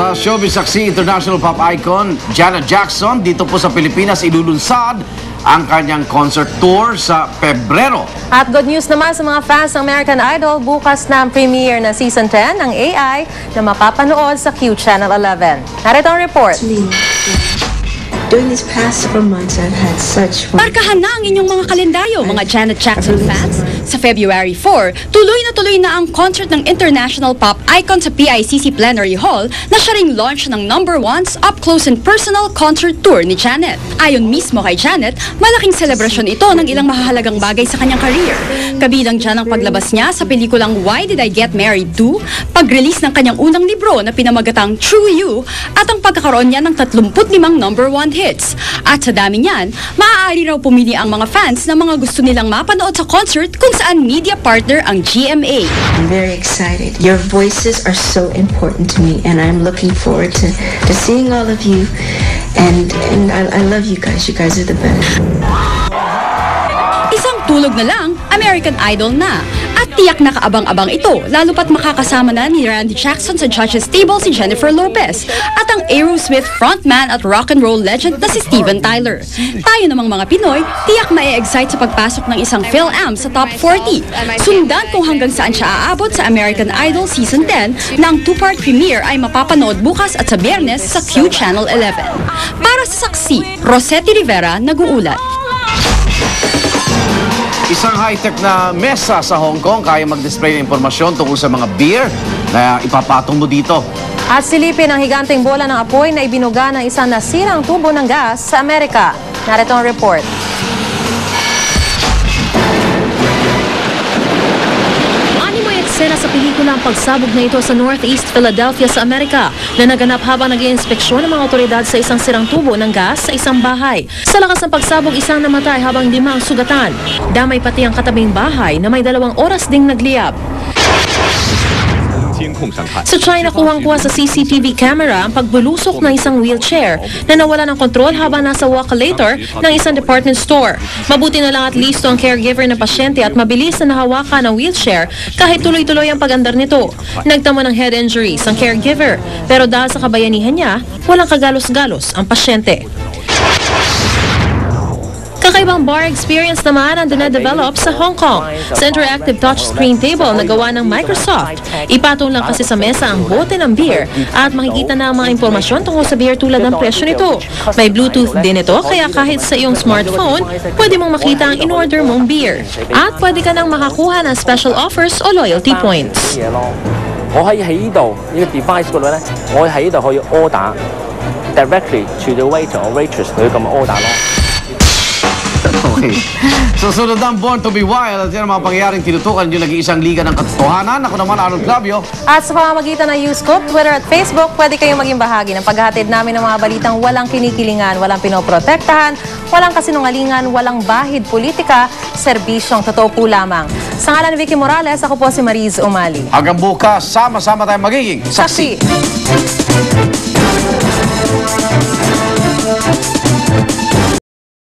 Sa showbiz saksi, international pop icon Janet Jackson dito po sa Pilipinas ilulunsad ang kanyang concert tour sa Pebrero. At good news naman sa mga fans ng American Idol, bukas na ang premiere ng Season 10 ng AI na mapapanood sa Q Channel 11. Narito ang report. During these past several months, I've had such... Markahan na ang inyong mga kalendaryo, mga Janet Jackson fans. Sa February 4, tuloy na ang concert ng international pop icon sa PICC Plenary Hall na siya ring launch ng #1's Up Close and Personal Concert Tour ni Janet. Ayon mismo kay Janet, malaking selebrasyon ito ng ilang mahahalagang bagay sa kanyang career. Kabilang dyan ang paglabas niya sa pelikulang Why Did I Get Married To, pag-release ng kanyang unang libro na pinamagatang True You, at ang pagkakaroon niya ng 35 #1 hits. At sa dami niyan, maaari raw pumili ang mga fans ng mga gusto nilang mapanood sa concert kung saan media partner ang GMA. I'm very excited. Your voices are so important to me, and I'm looking forward to seeing all of you. And I love you guys. You guys are the best. Isang tulog na lang, American Idol na. At tiyak na kaabang-abang ito, lalo pat makakasama na ni Randy Jackson sa judges table si Jennifer Lopez at ang Aerosmith frontman at rock and roll legend na si Steven Tyler. Tayo namang mga Pinoy, tiyak ma-excite sa pagpasok ng isang PhilAm sa top 40. Sundan kung hanggang saan siya aabot sa American Idol Season 10 na ang two-part premiere ay mapapanood bukas at sa Biyernes sa Q Channel 11. Para sa saksi, Rosetti Rivera, nag-uulat. Isang high-tech na mesa sa Hong Kong kaya mag-display ng impormasyon tungkol sa mga beer na ipapatong mo dito. At silipin ang higanteng bola ng apoy na ibinuga ng isang nasirang tubo ng gas sa Amerika. Narito ang report. Sena sa pelikula ang pagsabog na ito sa Northeast Philadelphia sa Amerika na naganap habang nag-iinspeksyon ng mga otoridad sa isang sirang tubo ng gas sa isang bahay. Sa lakas ng pagsabog, isang namatay habang 5 ang sugatan. Damay pati ang katabing bahay na may 2 oras ding nagliyab. Sa China, kuhang-kuha sa CCTV camera ang pagbulusok ng isang wheelchair na nawala ng kontrol habang nasa walk-later ng isang department store. Mabuti na lang at listo ang caregiver ng pasyente at mabilis na nahawakan ang wheelchair kahit tuloy-tuloy ang pag-andar nito. Nagtamo ng head injuries ang caregiver, pero dahil sa kabayanihan niya, walang kagalos-galos ang pasyente. Kakaibang bar experience naman ang dinadevelop sa Hong Kong. Sa interactive touchscreen table na gawa ng Microsoft. Ipatong lang kasi sa mesa ang bote ng beer at makikita na ang mga impormasyon tungkol sa beer tulad ng presyo nito. May Bluetooth din ito kaya kahit sa iyong smartphone, pwede mong makita ang in-order mong beer. At pwede ka nang makakuha ng special offers o loyalty points. 我可以喺呢度呢個 device 嗰度咧，我喺呢度可以 order directly to the waiter or waitress 佢咁 order 咯。 Okay. Susunod ang Born to be Wild at yan ang mga pangyayaring tinutukan yung nag-iisang liga ng katotohanan. Ako naman, Arnold Clavio. At sa pamamagitan ng Uscoop, Twitter at Facebook, pwede kayong maging bahagi ng paghahatid namin ng mga balitang walang kinikilingan, walang pinoprotektahan, walang kasinungalingan, walang bahid politika, serbisyong totoo po lamang. Sa ngalan ni Vicky Morales, ako po si Mariz Umali. Hanggang bukas, sama-sama tayong magiging saksi.